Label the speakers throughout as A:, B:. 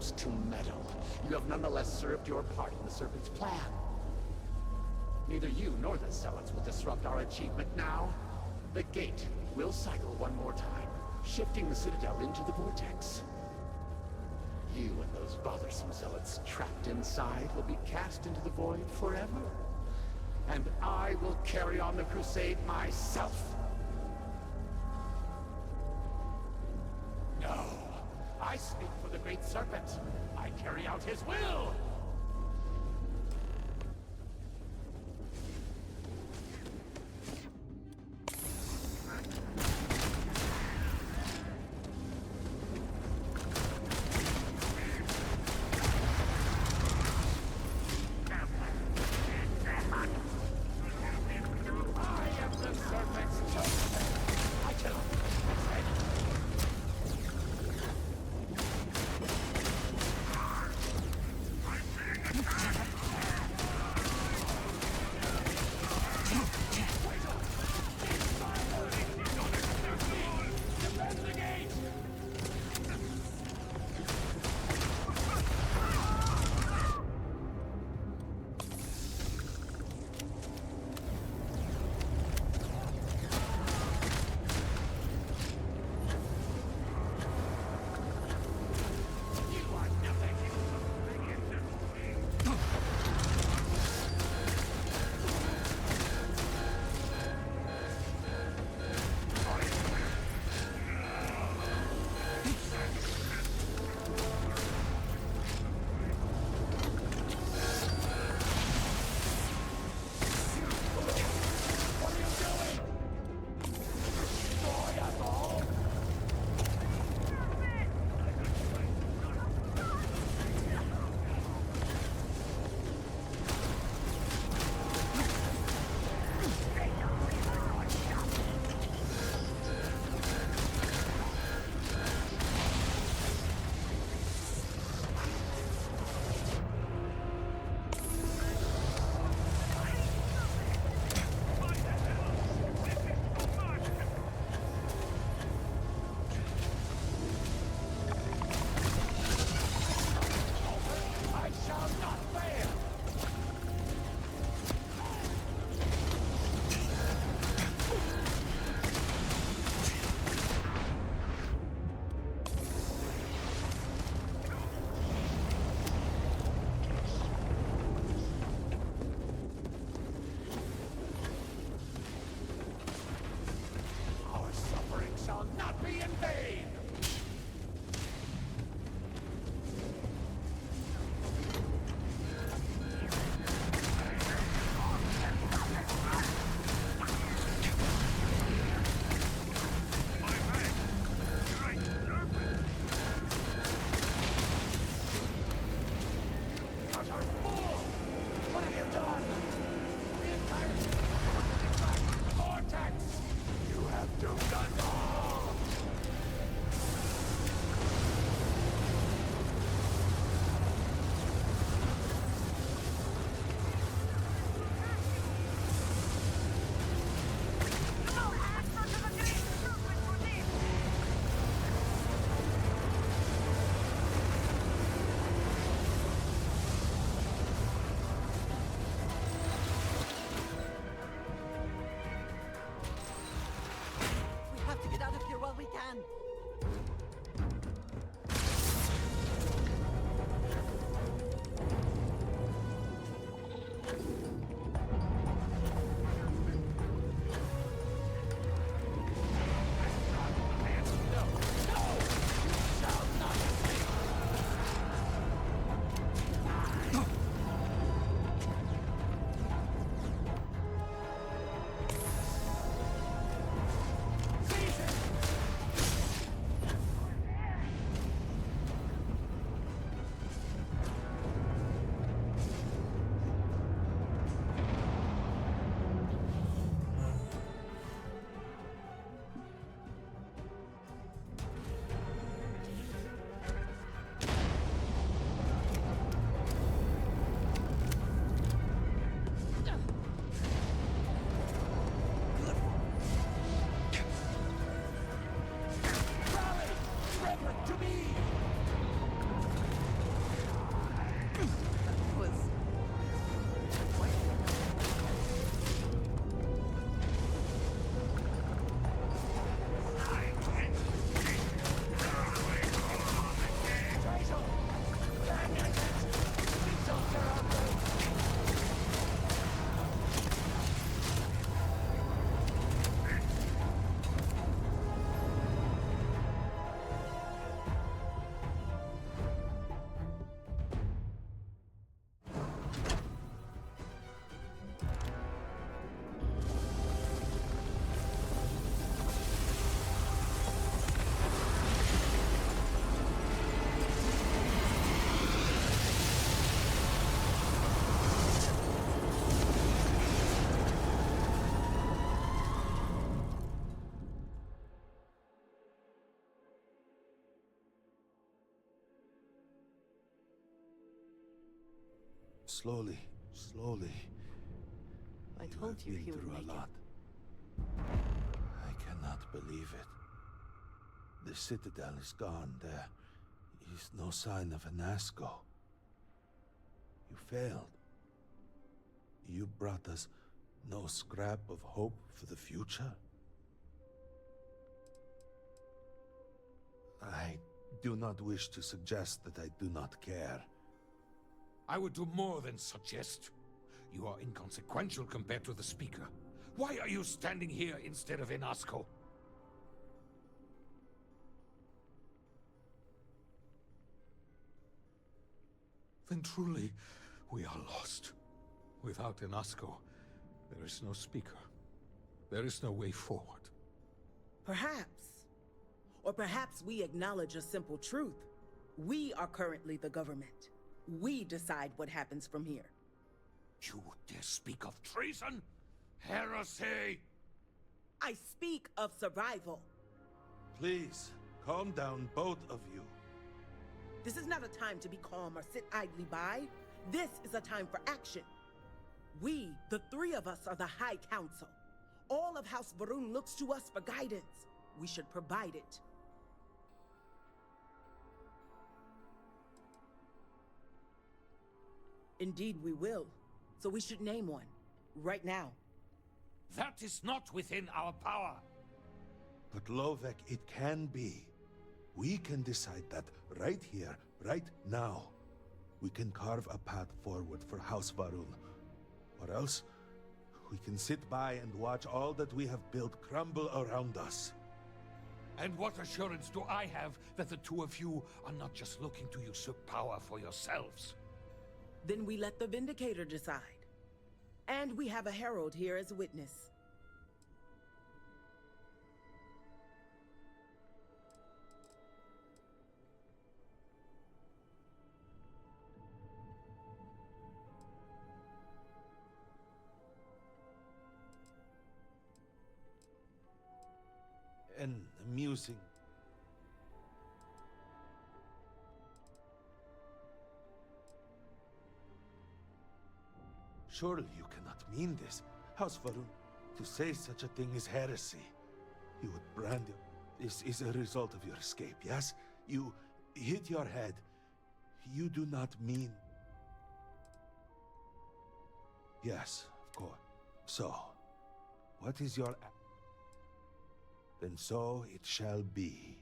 A: refuse to meddle, you have nonetheless served your part in the Serpent's plan. Neither you nor the Zealots will disrupt our achievement now. The gate will cycle one more time, shifting the Citadel into the vortex. You and those bothersome Zealots trapped inside will be cast into the void forever. And I will carry on the crusade myself. No, I speak for the Great Serpent. I carry out his will.
B: Slowly, slowly.
C: I told you he would
B: through
C: make
B: a lot. I cannot believe it. The Citadel is gone. There is no sign of an Asco. You failed. You brought us no scrap of hope for the future. I do not wish to suggest that I do not care.
D: I would do more than suggest. You are inconsequential compared to the speaker. Why are you standing here instead of in Asco? Then truly, we are lost. Without an Asco, there is no speaker. There is no way forward.
E: Perhaps. Or perhaps we acknowledge a simple truth. We are currently the government. We decide what happens from here.
D: You dare speak of treason? Heresy!
E: I speak of survival.
B: Please, calm down, both of you.
E: This is not a time to be calm or sit idly by. This is a time for action. We, the three of us, are the High Council. All of House Varun looks to us for guidance. We should provide it. Indeed, we will. So we should name one. Right now.
D: That is not within our power.
B: But Lovek, it can be. We can decide that right here, right now. We can carve a path forward for House Varun. Or else, we can sit by and watch all that we have built crumble around us.
D: And what assurance do I have that the two of you are not just looking to usurp power for yourselves?
E: Then we let the Vindicator decide. And we have a herald here as witness.
B: And amusing. Surely you cannot mean this. House Varun, to say such a thing is heresy. You would brand it. This is a result of your escape, yes? You hit your head. You do not mean... Yes, of course. So, what is your... Then so it shall be.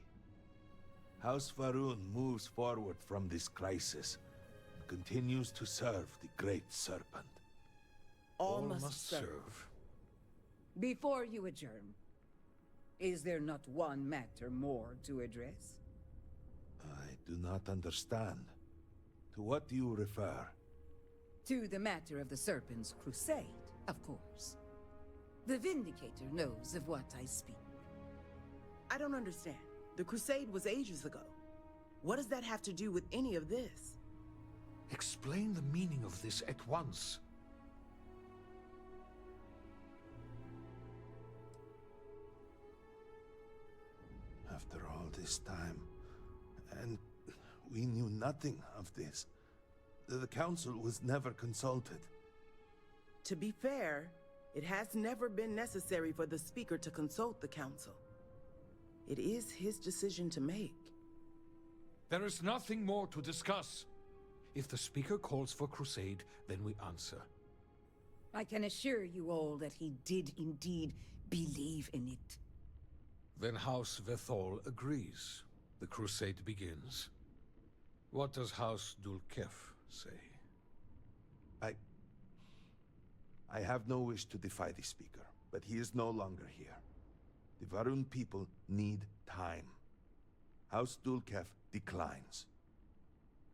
B: House Varun moves forward from this crisis and continues to serve the Great Serpent.
E: All must serve.
F: Before you adjourn, is there not one matter more to address?
B: I do not understand. To what do you refer?
F: To the matter of the Serpent's crusade, of course. The Vindicator knows of what I speak.
E: I don't understand. The Crusade was ages ago. What does that have to do with any of this?
D: Explain the meaning of this at once.
B: After all this time, and we knew nothing of this. The Council was never consulted.
E: To be fair, it has never been necessary for the Speaker to consult the Council. It is his decision to make.
D: There is nothing more to discuss. If the Speaker calls for crusade, then we answer.
F: I can assure you all that he did indeed believe in it.
D: Then House Vethol agrees. The crusade begins. What does House Dulkef say?
B: I have no wish to defy the Speaker, but he is no longer here. The Varun people need time. House Dulkef declines.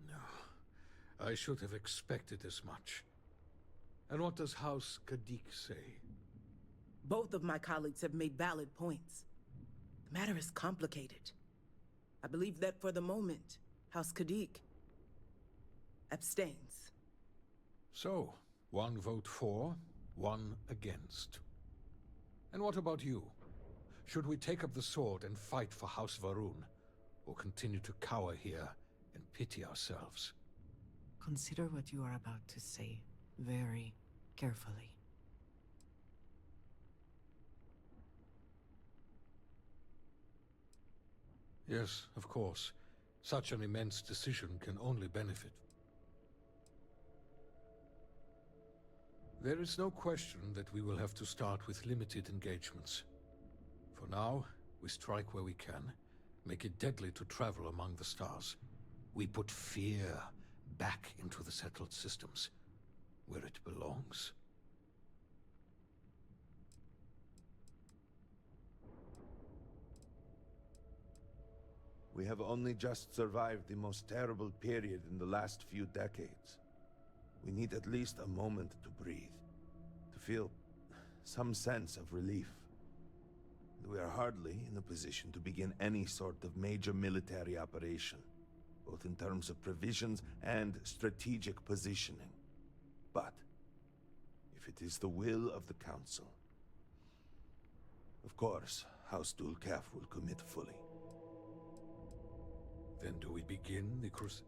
D: No, I should have expected as much. And what does House Kadik say?
E: Both of my colleagues have made valid points. The matter is complicated. I believe that for the moment, House Kadik abstains.
D: So, one vote for, one against. And what about you? Should we take up the sword and fight for House Varun, or continue to cower here and pity ourselves?
C: Consider what you are about to say very carefully.
D: Yes, of course. Such an immense decision can only benefit. There is no question that we will have to start with limited engagements. For now, we strike where we can, make it deadly to travel among the stars. We put fear back into the settled systems, where it belongs.
B: We have only just survived the most terrible period in the last few decades. We need at least a moment to breathe, to feel some sense of relief. We are hardly in a position to begin any sort of major military operation, both in terms of provisions and strategic positioning. But, if it is the will of the Council, of course, House Dulcaf will commit fully.
D: Then do we begin the crusade?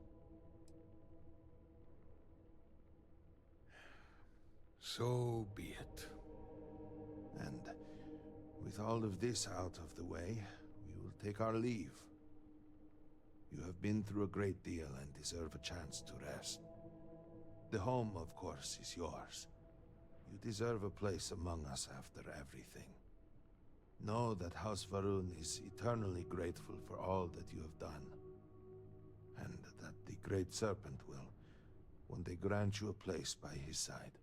D: So be it.
B: And with all of this out of the way, we will take our leave. You have been through a great deal and deserve a chance to rest. The home, of course, is yours. You deserve a place among us after everything. Know that House Varun is eternally grateful for all that you have done. And that the Great Serpent will one day grant you a place by his side.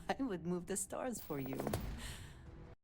C: I would move the stars for you.